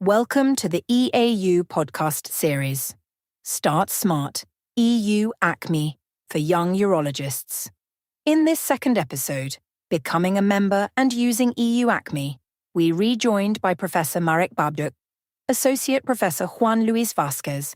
Welcome to the EAU podcast series, Start Smart, EU-ACME for Young Urologists. In this second episode, Becoming a Member and Using EU-ACME, we rejoined by Professor Marek Babjuk, Associate Professor Juan Luis Vásquez,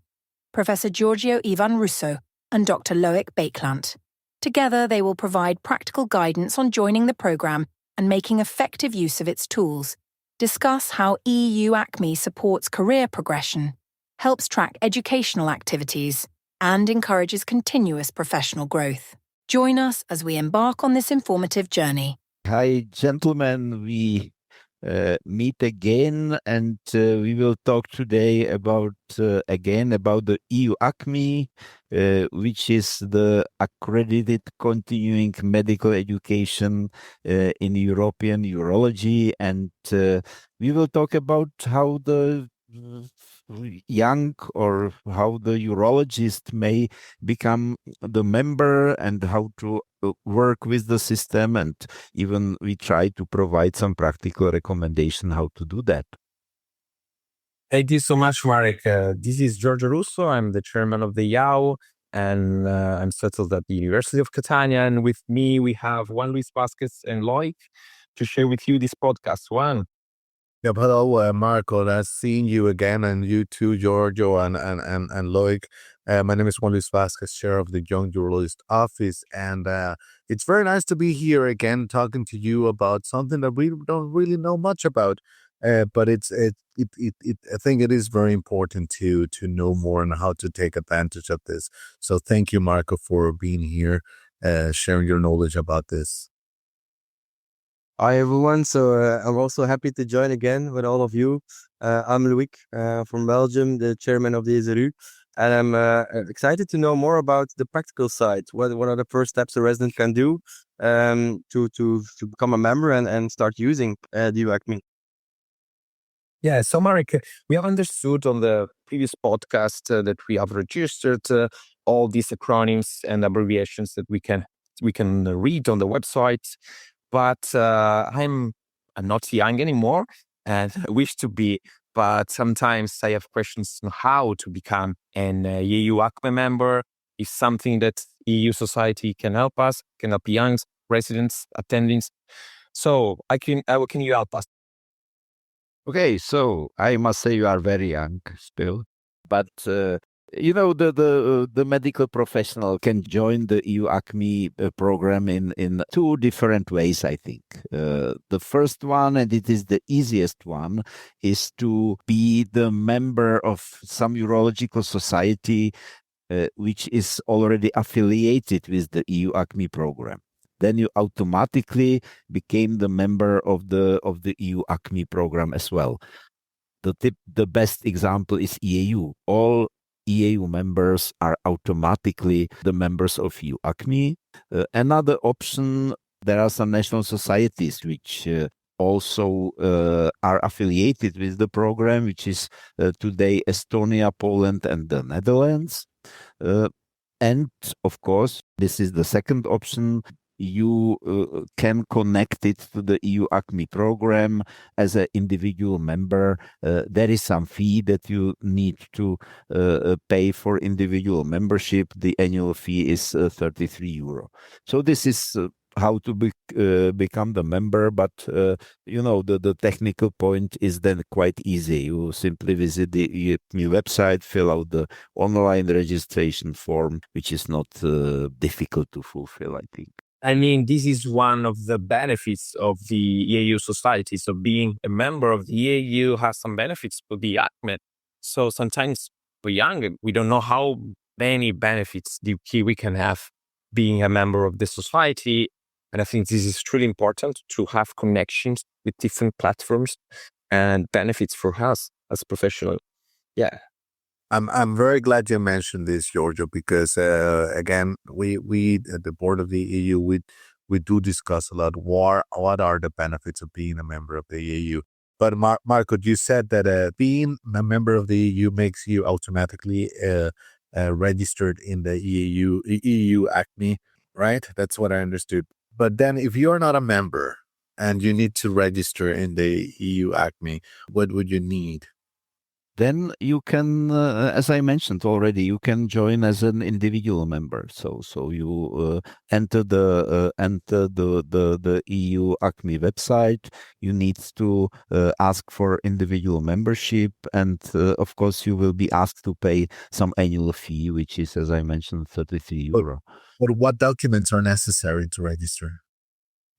Professor Giorgio Ivan Russo, and Dr. Loïc Baekelandt. Together, they will provide practical guidance on joining the program and making effective use of its tools, discuss how EU-ACME supports career progression, helps track educational activities, and encourages continuous professional growth. Join us as we embark on this informative journey. Hi, gentlemen. We meet again, and we will talk today about the EU-ACME, which is the accredited continuing medical education in European urology, and we will talk about how the young or how the urologist may become the member and how to work with the system, and even we try to provide some practical recommendation how to do that. Thank you so much, Marek. This is Giorgio Russo. I'm the chairman of the IAO, and I'm settled at the University of Catania. And with me, we have Juan Luis Vásquez and Loïc to share with you this podcast. Juan. Yep, hello, Marco. Nice seeing you again, and you too, Giorgio and Loïc. My name is Juan Luis Vásquez, chair of the Young Urologist Office, and it's very nice to be here again, talking to you about something that we don't really know much about. But I think it is very important to know more and how to take advantage of this. So thank you, Marco, for being here, sharing your knowledge about this. Hi, everyone. So I'm also happy to join again with all of you. I'm Loïc from Belgium, the chairman of the EZRU, and I'm excited to know more about the practical side. What are the first steps a resident can do to become a member and start using the EU-ACME? Yeah, so Marek, we have understood on the previous podcast that we have registered all these acronyms and abbreviations that we can read on the website. But I'm not young anymore, and I wish to be. But sometimes I have questions on how to become an EU-ACME member. Is something that EU society can help us, can help young residents, attendings. So can you help us? Okay, so I must say you are very young still, but the medical professional can join the EU-ACME program in two different ways, I think. The first one, and it is the easiest one, is to be the member of some urological society which is already affiliated with the EU-ACME program. Then you automatically became the member of the EU-ACME program as well. The best example is EAU. All EAU members are automatically the members of EU-ACME. Another option, there are some national societies which also are affiliated with the program, which is today Estonia, Poland, and the Netherlands. And of course, this is the second option. You can connect it to the EU-ACME program as an individual member. There is some fee that you need to pay for individual membership. The annual fee is 33 euro. So this is how to become the member, but the technical point is then quite easy. You simply visit the EU-ACME website, fill out the online registration form, which is not difficult to fulfill, I think. I mean, this is one of the benefits of the EAU society. So being a member of the EAU has some benefits for the ACME. So sometimes we're young, we don't know how many benefits we can have being a member of the society. And I think this is truly important to have connections with different platforms and benefits for us as professionals. Yeah. I'm very glad you mentioned this, Giorgio, because again, we at the board of the EU, we do discuss a lot what are the benefits of being a member of the EU. But Marco, you said that being a member of the EU makes you automatically registered in the EU-ACME, right? That's what I understood. But then if you're not a member and you need to register in the EU-ACME, what would you need? then you can, as I mentioned already, you can join as an individual member. So you enter the EU-ACME website. You need to ask for individual membership, and of course you will be asked to pay some annual fee, which is, as I mentioned, 33 euro. But what documents are necessary to register?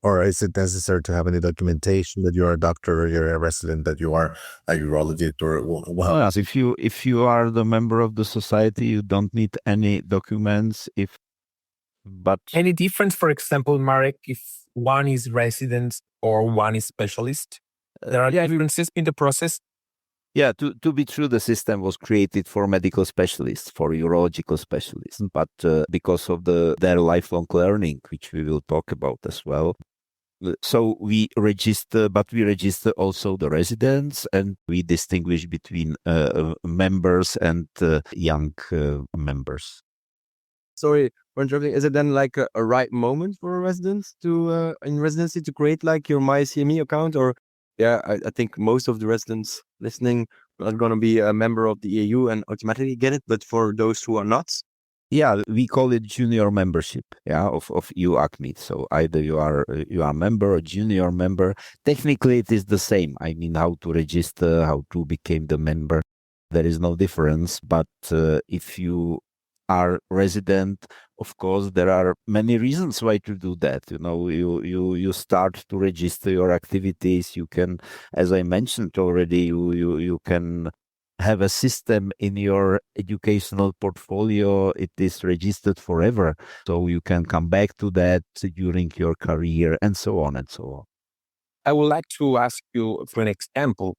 Or is it necessary to have any documentation that you're a doctor or you're a resident, that you are a urologist, or well? Yes, if you are the member of the society, you don't need any documents. But Any difference, for example, Marek, if one is resident or one is specialist? There are differences in the process? yeah, to be true, the system was created for medical specialists, for urological specialists, but because of their lifelong learning, which we will talk about as well. So we register also the residents, and we distinguish between members and young members. Sorry for interrupting. Is it then like a right moment for residents to in residency to create like your MyCME account? Or I think most of the residents listening are going to be a member of the EU and automatically get it. But for those who are not, yeah, we call it junior membership, of EU-ACME. So either you are a member or junior member. Technically, it is the same. I mean, how to register, how to become the member. There is no difference. But if you are resident, of course, there are many reasons why to do that. You start to register your activities. You can, as I mentioned already, you can have a system in your educational portfolio. It is registered forever, so you can come back to that during your career, and so on and so on. I would like to ask you for an example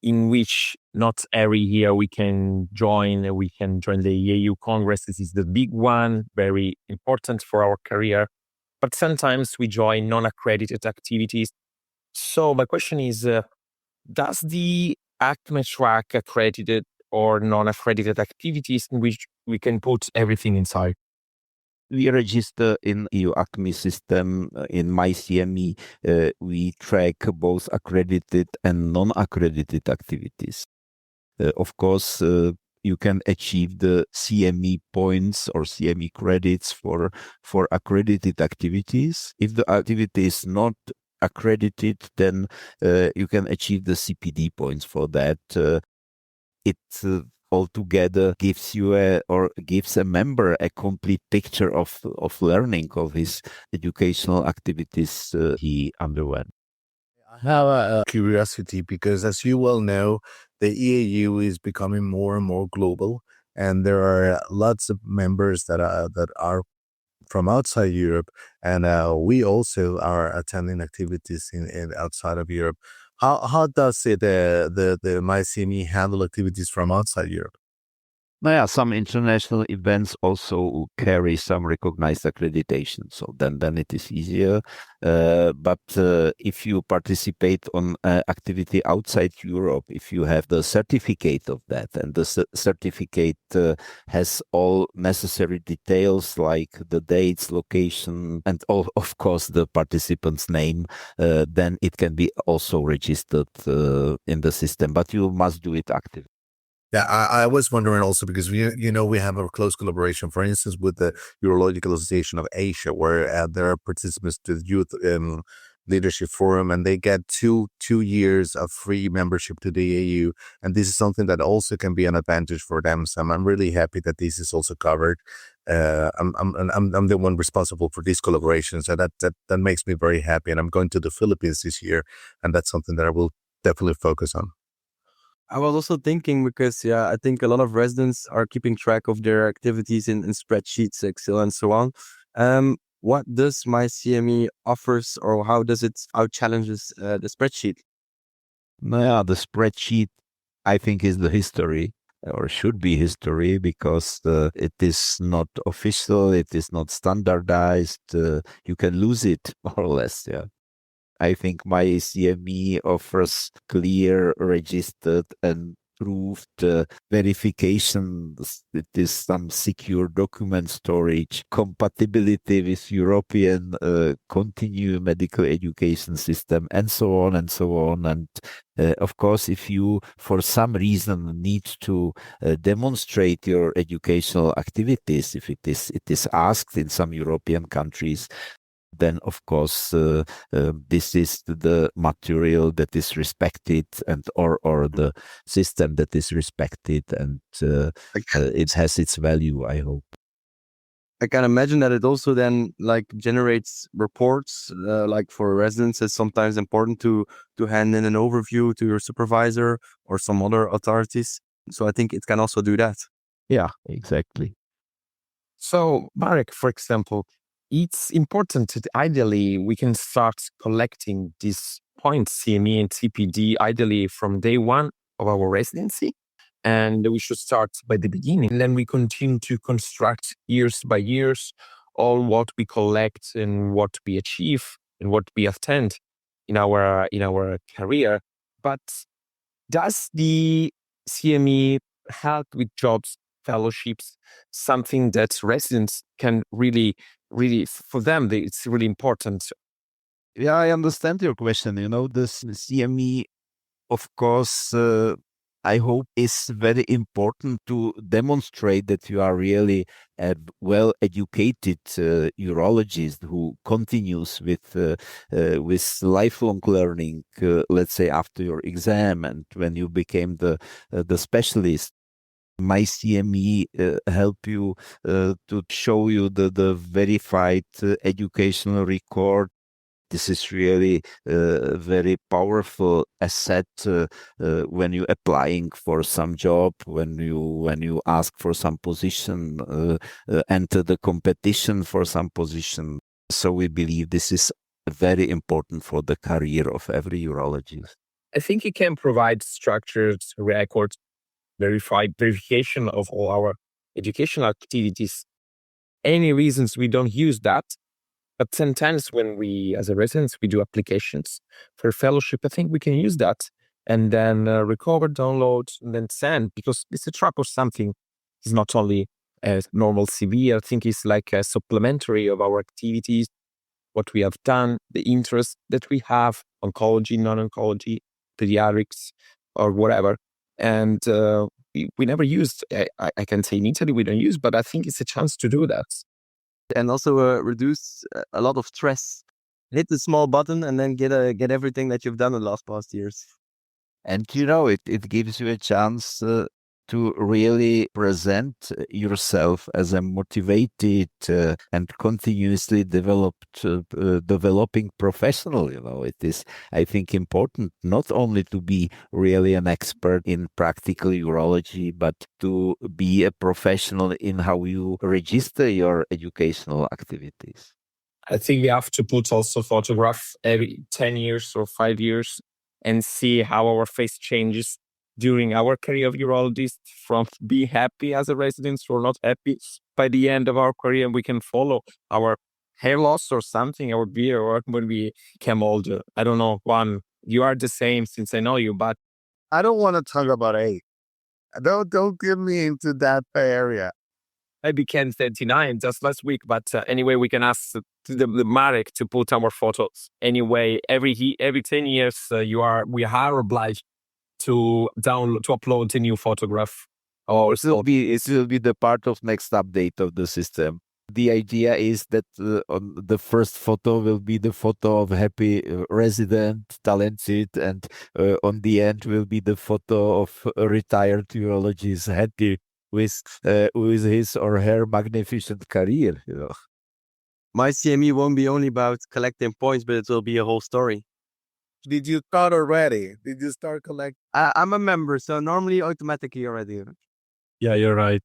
in which not every year we can join the EU Congress. This is the big one, very important for our career. But sometimes we join non-accredited activities. So my question is, does the ACME track accredited or non-accredited activities in which we can put everything inside? We register in EU-ACME system. In MyCME, we track both accredited and non-accredited activities. Of course, you can achieve the CME points or CME credits for accredited activities. If the activity is not accredited, then you can achieve the CPD points for that. It altogether gives a member a complete picture of learning of his educational activities he underwent. I have a curiosity, because as you well know, the EAU is becoming more and more global, and there are lots of members that are from outside Europe, and we also are attending activities in outside of Europe. How does it the MyCME handle activities from outside Europe? Yeah, some international events also carry some recognized accreditation, so then it is easier. But if you participate on activity outside Europe, if you have the certificate of that, and the certificate has all necessary details like the dates, location, and of course the participant's name, then it can be also registered in the system. But you must do it actively. Yeah, I was wondering also, because we have a close collaboration, for instance, with the Urological Association of Asia, where there are participants to the Youth Leadership Forum, and they get two years of free membership to the EU, and this is something that also can be an advantage for them. So I'm really happy that this is also covered. I'm the one responsible for these collaborations, so that makes me very happy. And I'm going to the Philippines this year, and that's something that I will definitely focus on. I was also thinking, because I think a lot of residents are keeping track of their activities in spreadsheets, Excel, and so on. What does MyCME offers, or how challenges the spreadsheet? Yeah, the spreadsheet, I think, is the history, or should be history, because it is not official, it is not standardized. You can lose it, more or less. Yeah. I think MyCME offers clear, registered, and approved verifications. It is some secure document storage, compatibility with European continuing medical education system, and so on and so on. And of course, if you, for some reason, need to demonstrate your educational activities, if it is asked in some European countries, then of course this is the material that is respected, and or the system that is respected, and it has its value, I hope. I can imagine that it also then like generates reports, like for residents. It's sometimes important to hand in an overview to your supervisor or some other authorities. So I think it can also do that. Yeah, exactly. So, Marek, for example, it's important that ideally we can start collecting these points, CME and CPD, ideally from day one of our residency. And we should start by the beginning. And then we continue to construct years by years all what we collect and what we achieve and what we attend in our career. But does the CME help with jobs, fellowships, something that residents can really, for them, it's really important? Yeah, I understand your question. This CME, of course, I hope is very important to demonstrate that you are really a well-educated urologist who continues with lifelong learning, let's say after your exam and when you became the specialist. My CME help you to show you the verified educational record. This is really a very powerful asset when you're applying for some job, when you ask for some position, enter the competition for some position. So we believe this is very important for the career of every urologist. I think it can provide structured records, verification of all our educational activities. Any reasons we don't use that? But sometimes when we, as a residents, we do applications for fellowship, I think we can use that and then recover, download, and then send, because it's a track of something. It's not only a normal CV. I think it's like a supplementary of our activities, what we have done, the interest that we have, oncology, non-oncology, pediatrics, or whatever. And we never used, I can say in Italy we don't use, but I think it's a chance to do that. And also reduce a lot of stress. Hit the small button and then get everything that you've done in the last past years. And it gives you a chance to really present yourself as a motivated and continuously developing professional. It is, I think, important not only to be really an expert in practical urology, but to be a professional in how you register your educational activities. I think we have to put also photograph every 10 years or 5 years and see how our face changes during our career of urologist, from being happy as a resident or not happy. By the end of our career, we can follow our hair loss or something, our beard, or when we become older. I don't know, Juan, you are the same since I know you, but I don't want to talk about age. Don't get me into that area. I became 39 just last week. But anyway, we can ask the Marek to put our photos. Anyway, every 10 years, we are obliged to upload a new photograph. It will be the part of next update of the system. The idea is that on the first photo will be the photo of happy resident, talented, and on the end will be the photo of a retired urologist happy with his or her magnificent career. My CME won't be only about collecting points, but it will be a whole story. Did you start already? Did you start collecting? I'm a member, so normally automatically already. Yeah, you're right.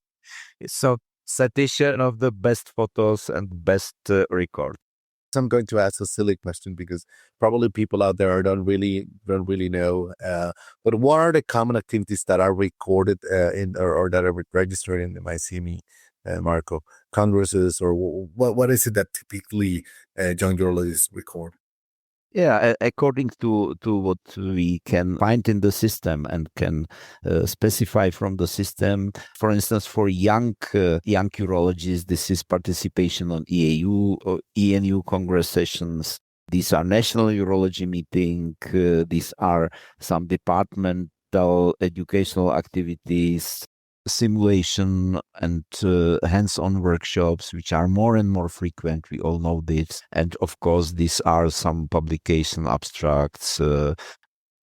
So citation of the best photos and best record. I'm going to ask a silly question because probably people out there don't really know. But what are the common activities that are recorded or that are registered in the MyCME, Marco? Congresses, or what is it that typically young urologists record? Yeah, according to what we can find in the system and can specify from the system, for instance, for young urologists, this is participation on EAU or ENU Congress sessions. These are national urology meeting. These are some departmental educational activities, simulation and hands-on workshops, which are more and more frequent. We all know this. And of course, these are some publication abstracts.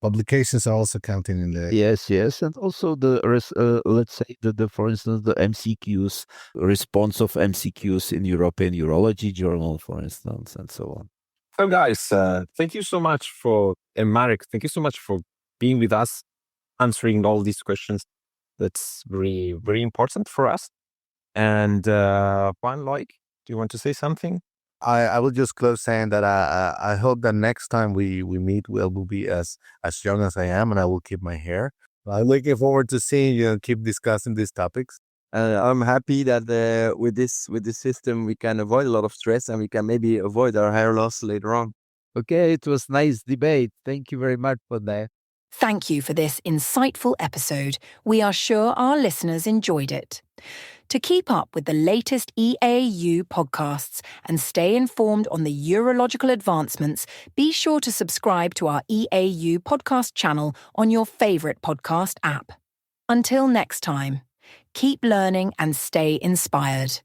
Publications are also counting in the. Yes, and also let's say for instance, the MCQs, response of MCQs in European Urology Journal, for instance, and so on. So guys, thank you so much and Marek, thank you so much for being with us, answering all these questions. That's very, very important for us. And Juan, Loïc, do you want to say something? I will just close saying that I hope that next time we meet, we'll be as young as I am, and I will keep my hair. I'm looking forward to seeing you and keep discussing these topics. I'm happy that with this system we can avoid a lot of stress and we can maybe avoid our hair loss later on. Okay, it was nice debate. Thank you very much for that. Thank you for this insightful episode. We are sure our listeners enjoyed it. To keep up with the latest EAU podcasts and stay informed on the urological advancements, be sure to subscribe to our EAU podcast channel on your favourite podcast app. Until next time, keep learning and stay inspired.